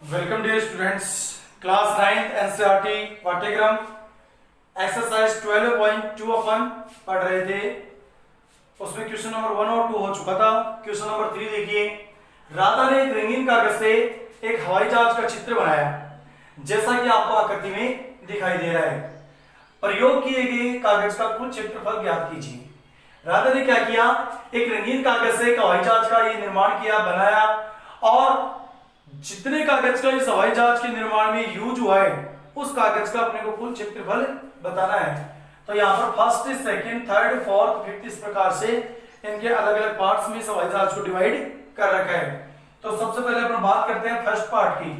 Welcome dear students. Class 9th NCERT पाठ्यक्रम exercise 12.2 अपन पढ़ रहे थे। उसमें क्वेश्चन नंबर 1 और 2 हो चुका था। क्वेश्चन नंबर 3 देखिए। राधा ने एक रंगीन कागज से एक हवाई जहाज का चित्र बनाया, जैसा कि आपको आकृति में दिखाई दे रहा है। प्रयोग किए गए कागज का कुल क्षेत्रफल ज्ञात कीजिए। राधा ने क्या किया, एक रंगीन कागज से एक हवाई जहाज का ये निर्माण किया, बनाया, और जितने कागज का इस हवाई जहाज के निर्माण में यूज हुआ है उस कागज का अपने को कुल क्षेत्रफल बताना है। तो यहाँ पर first, second, third, fourth, fifth इस प्रकार से इनके अलग अलग पार्ट्स में इस हवाई जहाज को डिवाइड कर रखा है। तो सबसे पहले अपन बात करते हैं फर्स्ट पार्ट की।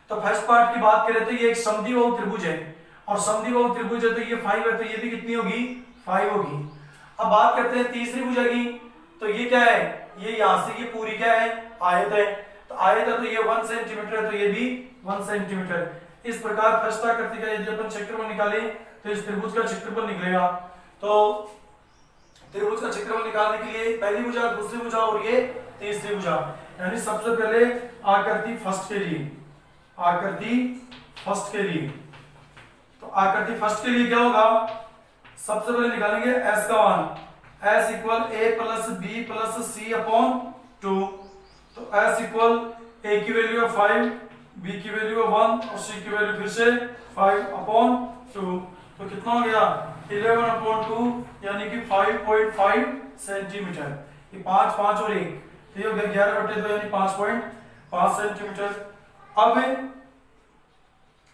तो फर्स्ट पार्ट की बात करें तो ये एक समद्विबाहु त्रिभुज है, और समद्विबाहु त्रिभुज है तो ये 5 है, तो ये भी कितनी होगी, 5 होगी। अब बात करते हैं तीसरी भुजा की। तो ये क्या है, ये यहां से ये पूरी क्या है, आयत है। तो आयत है तो ये 1 सेंटीमीटर है, तो ये भी 1 सेंटीमीटर। इस प्रकार फर्स्ट आकृति का यदि अपन क्षेत्रफल निकाले तो इस त्रिभुज का क्षेत्रफल निकलेगा। तो त्रिभुज का क्षेत्रफल निकालने के लिए पहली भुजा, दूसरी भुजा और ये तीसरी भुजा, यानी सबसे पहले आकृति फर्स्ट के लिए, आकृति फर्स्ट के लिए। तो आकृति फर्स्ट के लिए क्या होगा, सबसे पहले निकालेंगे s का मान, s equal a plus b plus c upon 2। तो s इक्वल a की वैल्यू है 5, b की वैल्यू है 1 और c की वैल्यू फिर से 5 अपॉन 2। तो कितना हो गया, 11 अपॉन 2 यानी कि 5.5 सेंटीमीटर। ये 5 5 और 1 तो ये हो गया 11/2 यानी 5.5 सेंटीमीटर। अब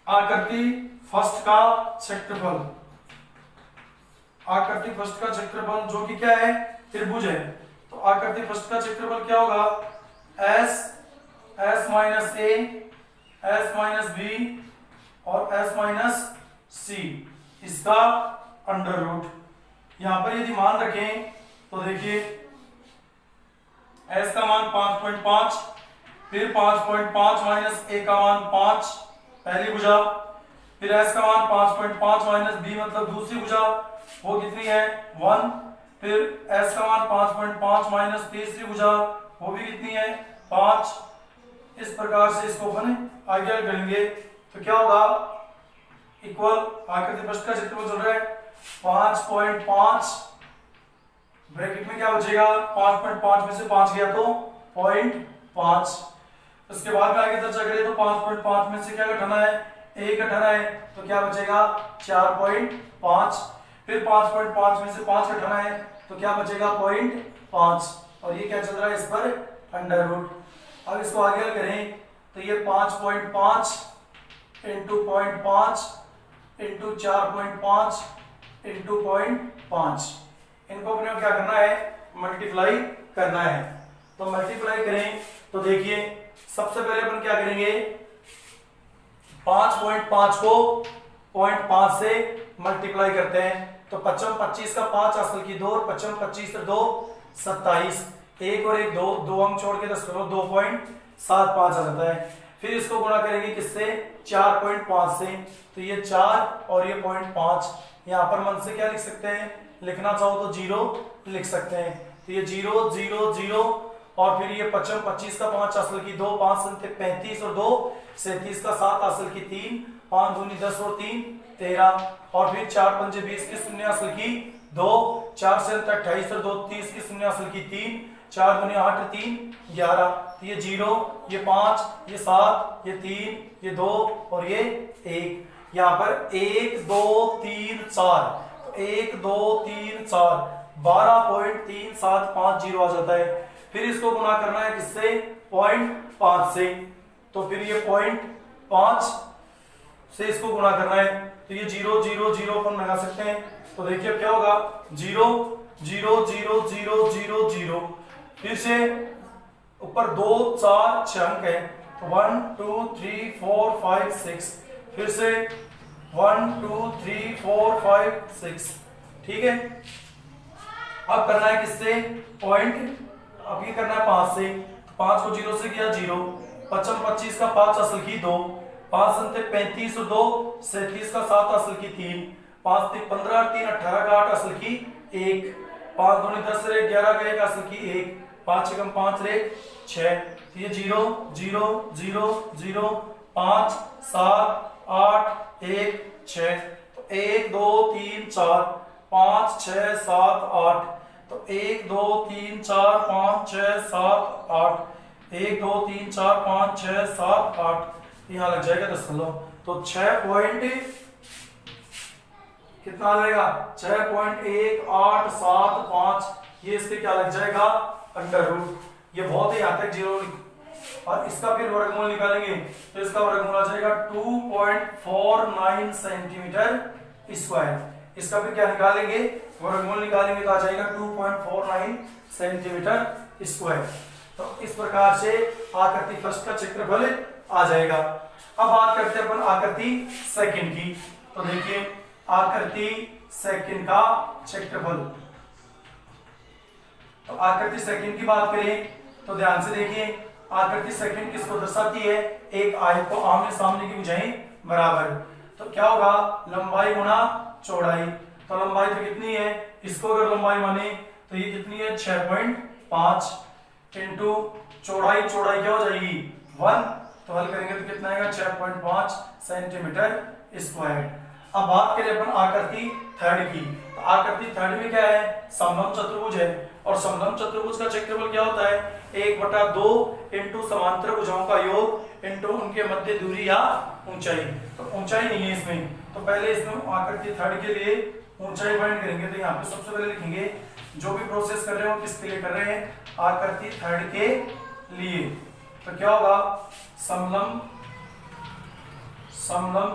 आकृति फर्स्ट का क्षेत्रफल, आकृति फर्स्ट का क्षेत्रफल जो कि क्या है, त्रिभुज है। तो आकृति फर्स्ट का क्षेत्रफल क्या होगा, s minus a, s minus b और s माइनस c, इसका अंडर रूट। यहां पर यदि मान रखें तो देखिए s का मान 5.5, फिर 5.5 माइनस a का मान 5 पहली भुजा, फिर s का मान 5.5 माइनस b मतलब दूसरी भुजा, वो कितनी है 1, फिर s का मान 5.5 माइनस तीसरी भुजा, वो भी कितनी है 5। इस प्रकार से इसको अपन आगे करेंगे तो क्या होगा, इक्वल आकृति फर्स्ट का क्षेत्रफल चल रहा है 5.5, ब्रैकेट में क्या बचेगा, 5.5 में से 5 गया तो 0.5। उसके बाद में आगे चर्चा करें तो 5.5 में से क्या घटाना है, 1 घटाना है, तो क्या बचेगा 4.5, फिर 5.5 में से 5 घटाना है तो क्या बचेगा 0.5, और ये क्या चल रहा है इस पर अंडर रूट। अब इसको आगे करें तो ये 5.5 इंटू 0.5 इंटू 4.5 इंटू 0.5, इनको अपने को क्या करना है, मल्टीप्लाई करना है। तो मल्टीप्लाई करें तो देखिए सबसे पहले अपन क्या करेंगे, 5.5 को 0.5 से मल्टीप्लाई करते हैं। तो 5 25 का 5 असल की 2, 5 25 और 2 27, 1 और 1 2, 2 अंक छोड़ के 10 करो 2.75 आ जाता है। फिर इसको गुणा करेंगे किससे, 4.5 से, तो ये 4 और ये 0.5, यहाँ पर मन से क्या लिख सकते हैं, लिखना चाहो तो 0 लिख सकते हैं। तो ये 0 0 0 और फिर ये 5 25 का 5 असल की 2, 5 संते 35 और 2 37 का 7 असल की 3, 5 दूनी 10 और 3 13, और फिर 4 पंजे 20 की शून्य असल की 2, 4 से 28 और 2 30 की शून्य असल की 3, 4 दूनी 8 3 11। तो ये 0, ये 5, ये 7, ये 3, ये 2 और ये 1। यहाँ पर 1 2 3 4, तो 1 2 3 4 12.3750 आ जाता है। फिर इसको गुणा करना है किससे, 0.5 से, तो फिर ये 0.5 से इसको गुणा करना है, तो ये 0 0 0 अपन लगा सकते हैं। तो देखिए अब क्या होगा, 0 0 0 0 0 0, फिर से ऊपर 2 4 6 अंक है, तो 1 2 3 4 5 6, फिर से 1 2 3 4 5 6, ठीक है। अब करना है किससे, पॉइंट, अब ये करना है 5 से, 5 को 0 से किया 0, 5 25 का 5 असल की 2, 5 संते 35 और 2 37 का 7 असल की 3, 5 15 और 3 18 का 8 असल की 1, 5 दूनी 10 और 1 11 का 1 असल की 1, 5 एकम 5 और 1 6। तो ये 0 0 0 0 5 7 8 1 6। तो 1 2 3 4 5 6 7 8। तो 1 2 3 4 5 6 7 8। 1 2 3 4 5 6 7 8। यहाँ लग जाएगा 10। तो 6 पॉइंट कितना आ जाएगा 6.1875। ये इसके क्या लग जाएगा अंडर रूट। ये बहुत ही यहाँ तक जीरो। और इसका फिर वर्गमूल निकालेंगे तो इसका वर्गमूल आ जाएगा 2.49 सेंटीमीटर स्क्वायर। इसका फिर क्या निकालेंगे वर्गमूल निकालेंगे तो आ जाएगा 2.49 सेंटीमीटर स्क्वायर। तो इस प्रकार से आकृति फर्स्ट का क्षेत्रफल आ जाएगा। अब बात करते हैं अपन आकृति सेकंड की। तो देखिए आकृति सेकंड का क्षेत्रफल। तो आकृति सेकंड की बात करें तो ध्यान से देखिए आकृति सेकंड किसको दर्शाती है, एक आयत को आमने सामने की भुजाएं बराबर। तो क्या होगा लंबाई गुणा चौड़ाई। तो लंबाई तो कितनी है, इसको अगर लंबाई माने तो ये कितनी है 6.5 इंटू चौड़ाई। चौड़ाई क्या हो जाएगी 1। तो हल करेंगे तो कितना आएगा 6.5 सेंटीमीटर स्क्वायर। अब बात करें अपन आकृति थर्ड की। तो आकृति थर्ड में क्या है समलंब चतुर्भुज है। और समलंब चतुर्भुज का क्षेत्रफल क्या होता है 1/2 इंटू समांतर भुजाओं का योग इंटू उनके मध्य दूरी या ऊंचाई। तो ऊंचाई नहीं है इसमें, तो पहले इसमें आकृति थर्ड के लिए ऊंचाई फाइंड करेंगे। तो यहाँ पे सबसे पहले लिखेंगे जो भी प्रोसेस कर रहे हो किसके लिए कर रहे हैं आकृति थर्ड के लिए। तो क्या होगा समलंब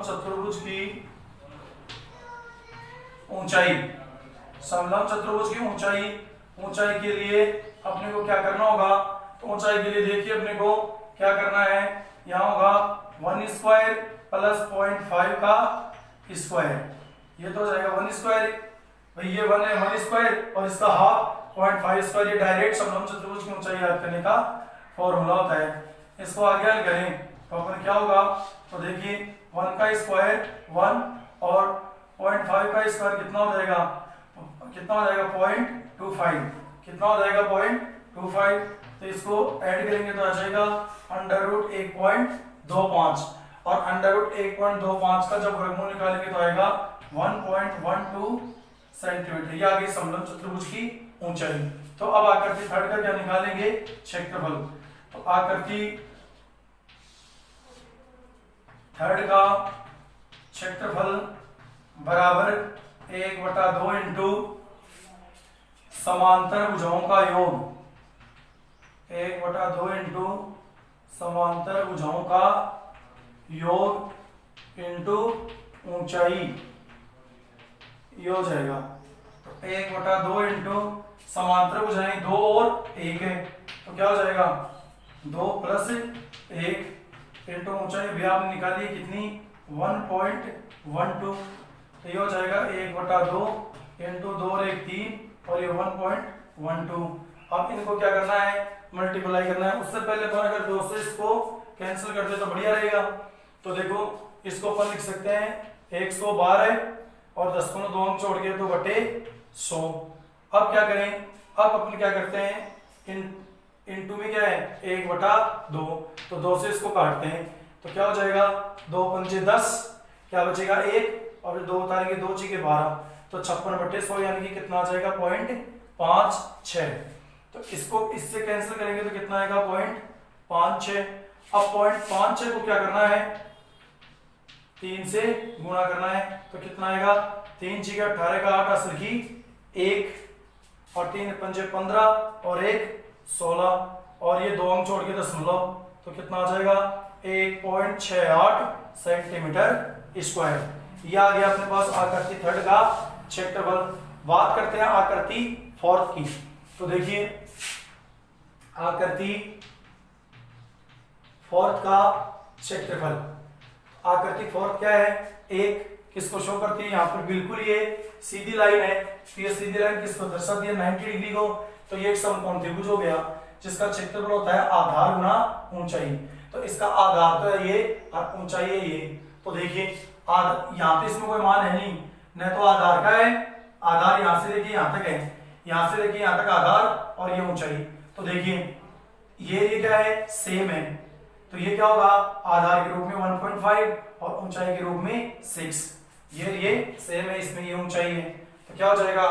चतुर्भुज की ऊंचाई। समलंब चतुर्भुज की ऊंचाई के लिए अपने को क्या करना होगा। तो ऊंचाई के लिए देखिए अपने को क्या करना है, यहाँ होगा 1 स्क्वायर प्लस 0.5 का स्क्वायर। ये तो हो जाएगा 1 स्क्वायर, भाई ये 1 है 1 स्क्वायर और इसका हाफ 0.5 स्क्वायर। ये डायरेक्ट समलंब चतुर्भुज की ऊंचाई याद करने का फॉर्मूला होता है। इसको आगे हल करें तो अपन क्या होगा, तो देखिए 1 का स्क्वायर 1 और 0.5 का स्क्वायर कितना हो जाएगा 0.25। कितना हो जाएगा 0.25। तो इसको ऐड करेंगे तो आ जाएगा √1.25 और √1.25 का जब वर्गमूल निकालेंगे तो आएगा 1.12 सेंटीमीटर। ये आ गई समलंब चतुर्भुज की ऊंचाई। तो अब आकृति थर्ड का क्या निकालेंगे क्षेत्रफल। तो आकृति थर्ड का क्षेत्रफल बराबर 1/2 इंटू समांतर भुजाओं का योग। 1/2 इंटू समांतर भुजाओं का योग इंटू ऊंचाई ये हो जाएगा। तो 1/2 इंटू समांतर भुजाएं 2 और 1 है तो क्या हो जाएगा 2 प्लस 1 इंटू ऊंचाई भी आपने निकाली कितनी 1.12। तो ये हो जाएगा 1/2 इंटू 2 और 1 3 और ये 1.12। अब इनको क्या करना है मल्टीप्लाई करना है। उससे पहले तो अगर 2 से इसको कैंसिल कर दे तो बढ़िया रहेगा। तो देखो इसको अपन लिख सकते हैं 112 और 10 को 2 अंक छोड़ के तो बटे 100। अब क्या करें, अब अपन क्या करते हैं इनटू में क्या है 1/2। तो 2 से इसको काटते हैं तो क्या हो जाएगा 2 पंजे 10, क्या बचेगा 1 और 2 उतारेंगे 2 × 12 तो 56/100 यानी कि कितना आ जाएगा 0.56। तो इसको इससे कैंसिल करेंगे तो कितना आएगा 0.56। अब 0.56 को क्या करना है 3 से गुणा करना है तो कितना आएगा 3 × 18 का 8 असल की 1 और 3 पंजे 15 और 1 16 और ये 2 अंक छोड़ के दशमलव तो कितना आ जाएगा 1.68 सेंटीमीटर स्क्वायर। ये आ गया अपने पास आकृति थर्ड का क्षेत्रफल। बात करते हैं आकृति फोर्थ की। तो देखिए आकृति फोर्थ का क्षेत्रफल। आकृति फोर्थ क्या है, एक किसको शो करती है यहाँ पर बिल्कुल ये सीधी लाइन है। तो ये सीधी लाइन किसको दर्शाती है 90 डिग्री को। तो ये एक समकोण त्रिभुज हो गया जिसका क्षेत्रफल होता है आधार गुना ऊंचाई। तो इसका आधार तो है ये और ऊंचाई है ये। तो देखिए यहाँ पे इसमें कोई मान है नहीं, न तो आधार का है, आधार यहाँ से लेके यहाँ तक है, यहाँ से लेके यहाँ तक आधार और ये ऊंचाई। तो देखिए ये क्या है सेम है तो ये क्या होगा, आधार के रूप में 1.5 और ऊंचाई के रूप में 6। ये सेम है, इसमें ये ऊंचाई है, तो क्या हो जाएगा,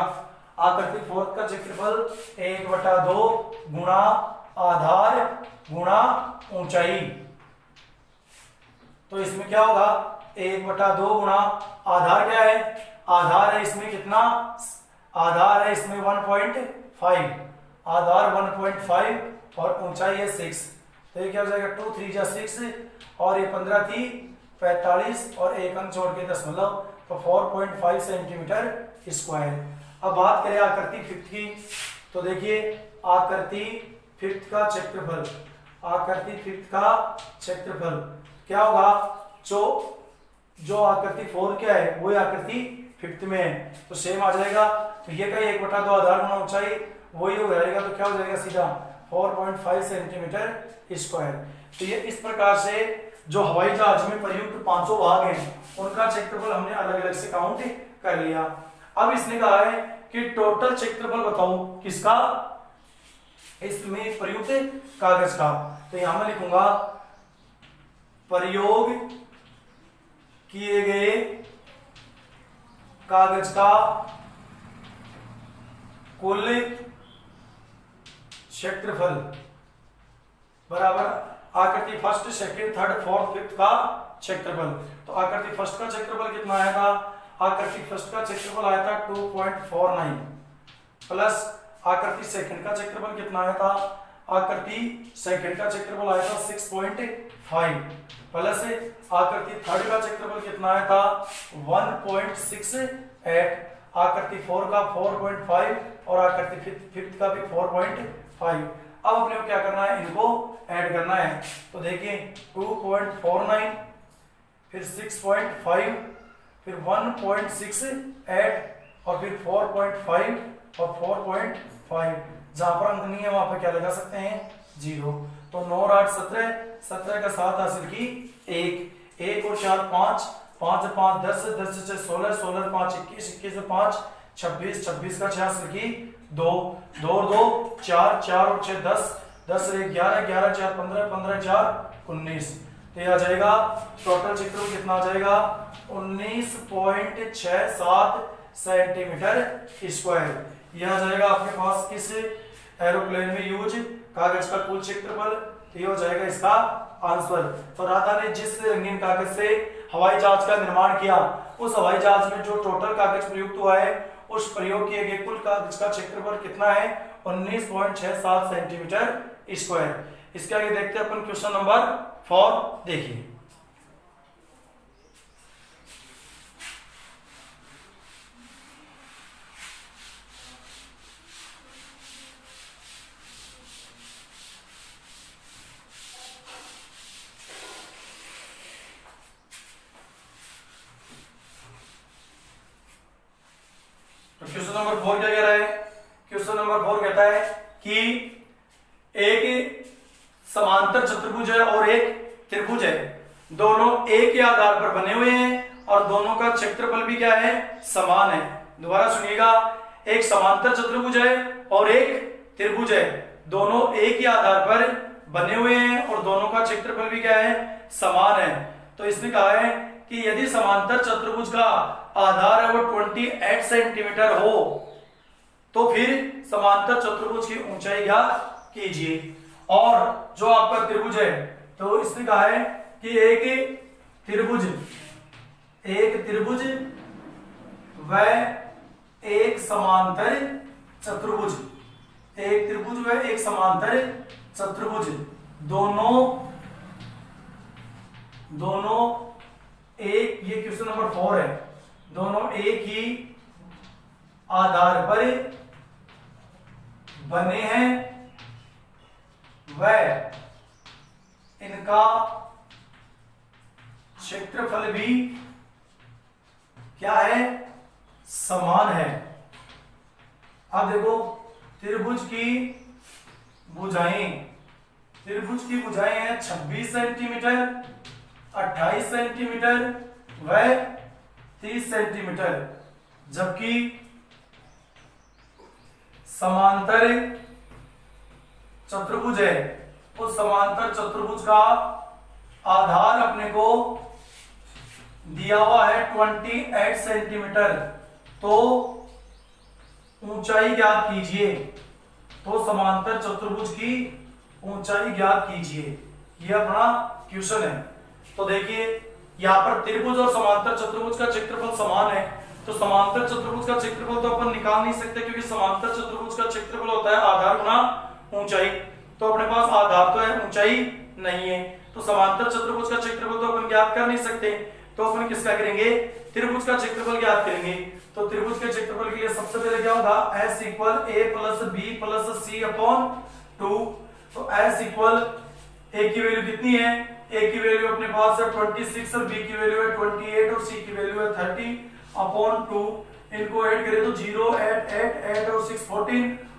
आकृति फोर्थ का क्षेत्रफल 1/2 गुणा आधार गुणा ऊंचाई। तो इसमें क्या होगा, 1/2 गुणा आधार क्या है, आधार है इसमें कितना, आधार है इसमें 1.5, आधार 1.5 और ऊंचाई है 6। तो ये क्या हो जाएगा, 2 3 जा 6 और ये 15 थी 45 और एक अंक छोड़ के दशमलव, तो 4.5 सेंटीमीटर स्क्वायर। अब बात करें आकृति फिफ्थ की, तो देखिए आकृति फिफ्थ का क्षेत्रफल, आकृति फिफ्थ का क्षेत्रफल क्या होगा, जो आकृति 4 क्या है वो आकृति फिफ्थ में है, तो सेम आ जाएगा। तो ये कहीं 1/2 आधार गुणा ऊंचाई वही हो जाएगा, तो क्या हो जाएगा सीधा 4.5 सेंटीमीटर स्क्वायर। तो ये इस प्रकार से जो हवाई जहाज में प्रयुक्त 500 भाग हैं उनका क्षेत्रफल हमने अलग अलग से काउंट कर लिया। अब इसने कहा है कि टोटल क्षेत्रफल बताओ किसका, इसमें प्रयुक्त कागज का। तो यहां मैं लिखूंगा प्रयोग किए गए कागज का कुल क्षेत्रफल बराबर आकृति first second third fourth fifth का क्षेत्रफल। तो आकृति फर्स्ट का क्षेत्रफल कितना आया था, आकृति फर्स्ट का क्षेत्रफल आया था 2.49 प्लस आकृति सेकंड का क्षेत्रफल कितना आया था, आकृति सेकंड का क्षेत्रफल आया था 6.5 प्लस आकृति थर्ड का क्षेत्रफल कितना आया था 1.68, आकृति 4 का 4.5 और आकृति फिफ्थ का भी 4.5। अब अपने को क्या करना है, इनको ऐड करना है। तो देखिए 2.49 फिर 6.5 फिर 1.68 और फिर 4.5 और 4.5, जहां पर अंक नहीं है वहां पर क्या लगा सकते हैं 0। तो 9 और 8 17, 17 का 7 हासिल की 1, 1 और 4 5, 5 और 5 10, 10 से 16, 16 5 21, 21 और 5 26, 26 का 6 हासिल की 2, 2 और 2 4, 4 और 6 10, 10 और 1 11, 11 4 15, 15 4 19। तो ये आ जाएगा टोटल क्षेत्रफल कितना आ जाएगा 19.67 सेंटीमीटर स्क्वायर। यह आ जाएगा आपके पास किस एरोप्लेन में यूज कागज का कुल क्षेत्रफल। तो ये हो जाएगा इसका आंसर। तो राधा ने जिस रंगीन कागज से हवाई जहाज का निर्माण किया उस हवाई जहाज में जो टोटल कागज प्रयुक्त हुआ है उस प्रयोग किए गए कुल कागज का क्षेत्रफल कितना है 19.67 सेंटीमीटर स्क्वायर। इसके आगे देखते हैं अपन क्वेश्चन नंबर 4। देखिए तो क्वेश्चन नंबर 4 क्या कह रहा है, क्वेश्चन नंबर 4 कहता है कि एक समांतर चतुर्भुज है और एक त्रिभुज है, दोनों एक के आधार पर बने हुए हैं और दोनों का क्षेत्रफल भी क्या है समान है। दोबारा सुनिएगा, एक समांतर चतुर्भुज है और एक त्रिभुज है, दोनों एक ही आधार पर बने हुए हैं और दोनों का क्षेत्रफल भी क्या है समान है। तो इसने कहा है कि यदि समांतर चतुर्भुज का आधार है वो 28 सेंटीमीटर हो तो फिर समांतर चतुर्भुज की ऊंचाई ज्ञात कीजिए। और जो आपका त्रिभुज है तो इसने कहा है कि एक त्रिभुज व एक समांतर चतुर्भुज, एक त्रिभुज व एक समांतर चतुर्भुज दोनों एक, ये क्वेश्चन नंबर 4 है, दोनों एक ही आधार पर बने हैं व इनका क्षेत्रफल भी क्या है समान है। अब देखो त्रिभुज की भुजाएं हैं 26 सेंटीमीटर, 28 सेंटीमीटर व 30 सेंटीमीटर, जबकि समांतर चतुर्भुज है उस समांतर चतुर्भुज का आधार अपने को दिया हुआ है 28 सेंटीमीटर, तो ऊंचाई ज्ञात कीजिए। तो समांतर चतुर्भुज की ऊंचाई ज्ञात कीजिए, ये अपना क्वेश्चन है। तो देखिए यहाँ पर त्रिभुज और समांतर चतुर्भुज का क्षेत्रफल समान है, तो समांतर चतुर्भुज का क्षेत्रफल तो अपन निकाल नहीं सकते, क्योंकि समांतर चतुर्भुज का क्षेत्रफल होता है आधार गुना ऊंचाई। तो अपने पास आधार तो है, ऊंचाई नहीं है, तो समांतर चतुर्भुज का क्षेत्रफल तो अपन ज्ञात कर नहीं सकते। तो अपन किसका करेंगे, त्रिभुज का क्षेत्रफल ज्ञात करेंगे। तो त्रिभुज के क्षेत्रफल के लिए सबसे पहले क्या होगा, S equal a plus b plus c upon 2। तो S इक्वल a की वैल्यू कितनी है, a की वैल्यू अपने पास है 26 और b की वैल्यू है 28 और c की वैल्यू है 30 अपॉन 2। इनको ऐड करें तो 0 8 और 6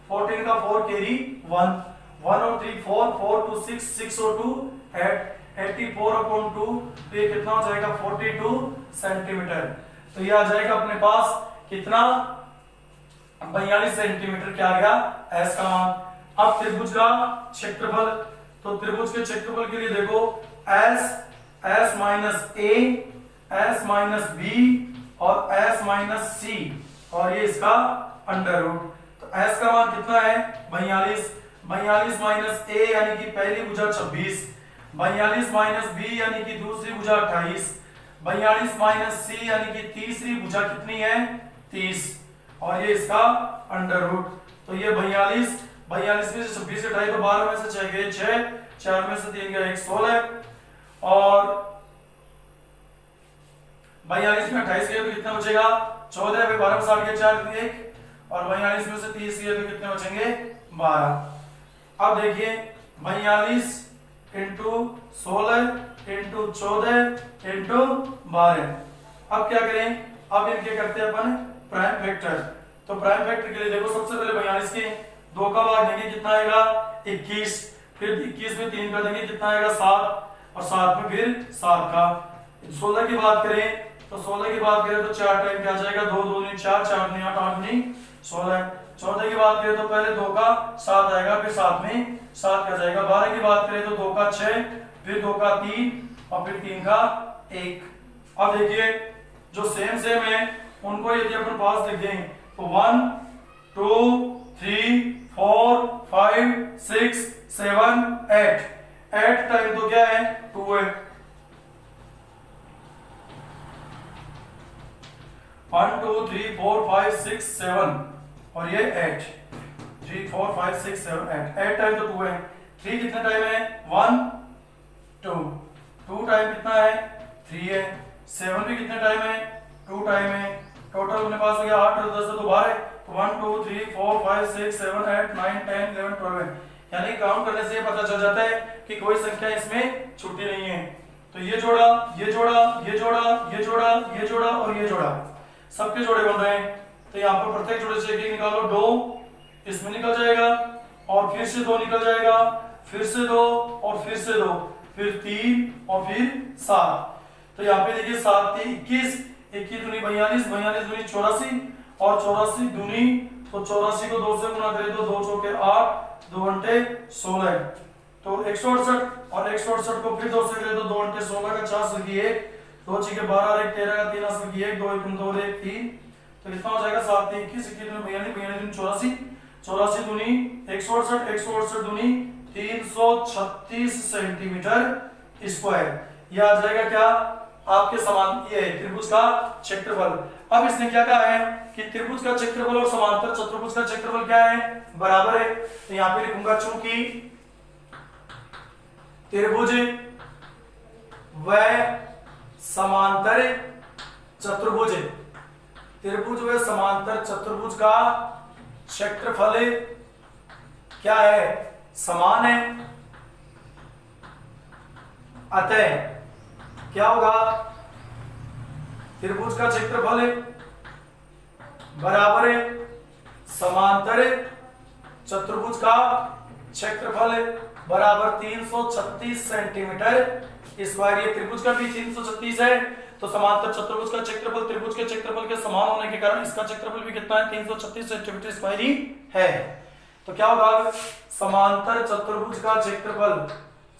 14 का 4 कैरी 1 और 3 4 2 6 और 2 8 84 अपॉन 2। तो ये कितना हो जाएगा 42 सेंटीमीटर। तो ये आ जाएगा अपने पास कितना 42 सेंटीमीटर क्या आ गया S का मान। अब त्रिभुज का क्षेत्रफल, तो त्रिभुज के क्षेत्रफल के लिए देखो S minus a, S minus b और S माइनस c, और ये इसका अंडर रूट। तो S का मान कितना है 42 माइनस a यानी कि पहली भुजा 26, 42 माइनस b यानी कि दूसरी भुजा 28, 42 माइनस c यानी कि तीसरी भुजा कितनी है 30, और ये इसका अंडर रूट। तो ये 42 में से 26 घटाए तो 12 में से 6 गए 6, 4 में से 3 गए 1 16, और 42 में 28 गए तो कितना बचेगा 14, फिर 12 में 60 गए 4 1, और 42 में से 30 गए तो कितने बचेंगे 12। अब देखिए 42 इंटू 16 इंटू 14 इंटू 12। अब क्या करें, अब इनके करते हैं अपन प्राइम फैक्टर। तो प्राइम फैक्टर के लिए देखो सबसे पहले 42 के 2 का भाग देंगे कितना आएगा 21, फिर 21 में 3 का देंगे कितना आएगा 7, और 7 में फिर 7 का। 16 की बात करें तो 16 की बात करें तो 4 टाइम क्या जाएगा 2 2 नहीं 4 4 नहीं 8 8 नहीं 16। 14 की बात करें तो पहले 2 का 7 आएगा, फिर 7 में 7 का जाएगा। 12 की बात करें तो 2 का 6, फिर 2 का 3 और फिर 3 का 1। अब देखिए जो सेम है उनको यदि अपन पास लिख दें तो 1 2 3 4 5 6 7 8, 8 टाइम तो क्या है 2 है। 1 2 3 4 5 6 7 और ये 8, 3 4 5 6 7 8, 8 टाइम तो 2 है। 3 कितने टाइम है 1 2, 2 टाइम कितना है 3 है। 7 भी कितने टाइम है 2 टाइम है। टोटल अपने पास हो गया 8 और 10 तो 12, तो 1 2 3 4 5 6 7 8 9 10 11 12, यानी काउंट करने से पता चल जाता है कि कोई संख्या इसमें छूटी नहीं है। तो ये जोड़ा ये जोड़ा ये जोड़ा ये जोड़ा ये जोड़ा और ये जोड़ा सबके जोड़े बन रहे हैं। तो यहाँ पर प्रत्येक जोड़े से एक निकालो, 2 इसमें निकल जाएगा और फिर से 2 निकल जाएगा, फिर से 2 और फिर से 2, फिर 3 और फिर 7। तो यहाँ पे देखिए 7 3 21, 21 दूनी 42, 42 दूनी 84 और 84 दूनी, तो 84 को 2 से गुना करें तो 2 चौके 8, 2 घंटे 16, तो 168, और 168 को फिर 2 से करें तो 2 घंटे 16 का 4 की 1, 2 6 के 12 1 13 का 3 असर की 1 2 1 2 1 3, तो कितना हो जाएगा 7 3 21, 21 दूनी 42 दूनी 84, 84 दूनी 168, 168 दूनी 336 सेंटीमीटर स्क्वायर। यह आ जाएगा क्या आपके समान ये त्रिभुज का क्षेत्रफल। अब इसने क्या कहा है कि त्रिभुज का क्षेत्रफल और समांतर चतुर्भुज का क्षेत्रफल क्या है बराबर है। तो यहां पे लिखूंगा चूंकि त्रिभुज व समांतर चतुर्भुज, त्रिभुज व समांतर चतुर्भुज का क्षेत्रफल क्या है समान है, अतः क्या होगा त्रिभुज का क्षेत्रफल बराबर है समांतर चतुर्भुज का क्षेत्रफल बराबर 336 सेंटीमीटर स्क्वायर। ये त्रिभुज का भी 336 है, तो समांतर चतुर्भुज का क्षेत्रफल त्रिभुज के क्षेत्रफल के समान होने के कारण इसका क्षेत्रफल भी कितना है 336 सेंटीमीटर स्क्वायर ही है। तो क्या होगा समांतर चतुर्भुज का क्षेत्रफल,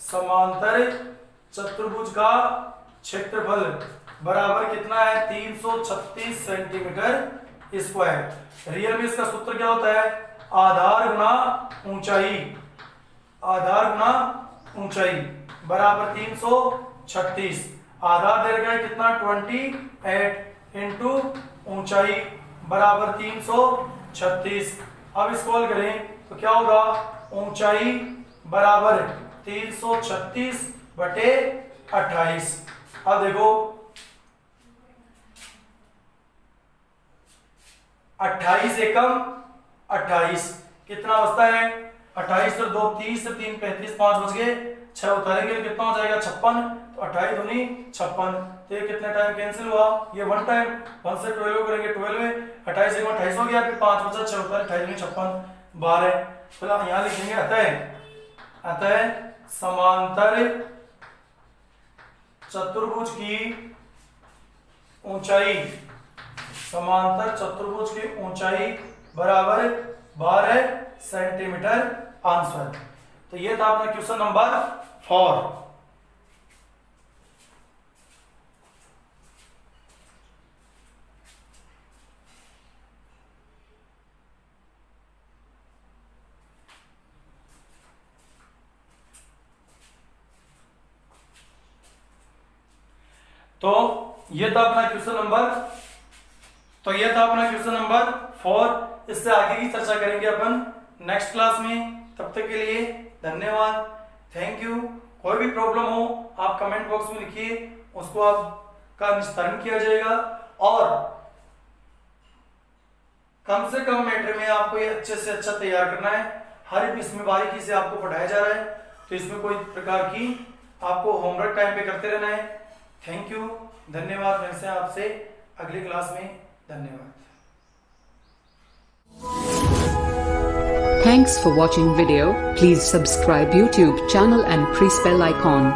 समांतर चतुर्भुज का क्षेत्रफल बराबर कितना है 336 सेंटीमीटर स्क्वायर। रियल में इसका सूत्र क्या होता है, आधार गुना ऊंचाई, आधार गुना ऊंचाई बराबर 336। आधार दे रखा है कितना 28 इंटू ऊंचाई बराबर 336। अब इसको हल करें तो क्या होगा, ऊंचाई बराबर 336 बटे 28। अब देखो 28 एकम 28 कितना बचता है, 28 और 2 30 3 35 5 बच गए, 6 उतारेंगे कितना हो जाएगा 56, तो 28 दूनी 56। तो ये कितने टाइम कैंसिल हुआ, ये 1 टाइम, 1 से 12 करेंगे 12 में 28 एक 28 हो गया, फिर 5 बचा 6 उतारे 28 दूनी 56 12। तो यहाँ लिखेंगे अतः समांतर चतुर्भुज की ऊंचाई, समांतर चतुर्भुज की ऊंचाई बराबर 12 सेंटीमीटर आंसर। तो ये था अपना क्वेश्चन नंबर 4। तो ये था अपना क्वेश्चन नंबर 4। इससे आगे की चर्चा करेंगे अपन नेक्स्ट क्लास में। तब तक के लिए धन्यवाद, थैंक यू। कोई भी प्रॉब्लम हो आप कमेंट बॉक्स में लिखिए, उसको आपका निस्तारण किया जाएगा। और कम से कम मैटर में आपको ये अच्छे से अच्छा तैयार करना है, हर इसमें बारीकी से आपको पढ़ाया जा रहा है, तो इसमें कोई प्रकार की आपको होमवर्क टाइम पे करते रहना है। थैंक यू, धन्यवाद। मिलते हैं आपसे अगली क्लास में, धन्यवाद। Thanks for watching video. Please subscribe YouTube channel and press bell icon.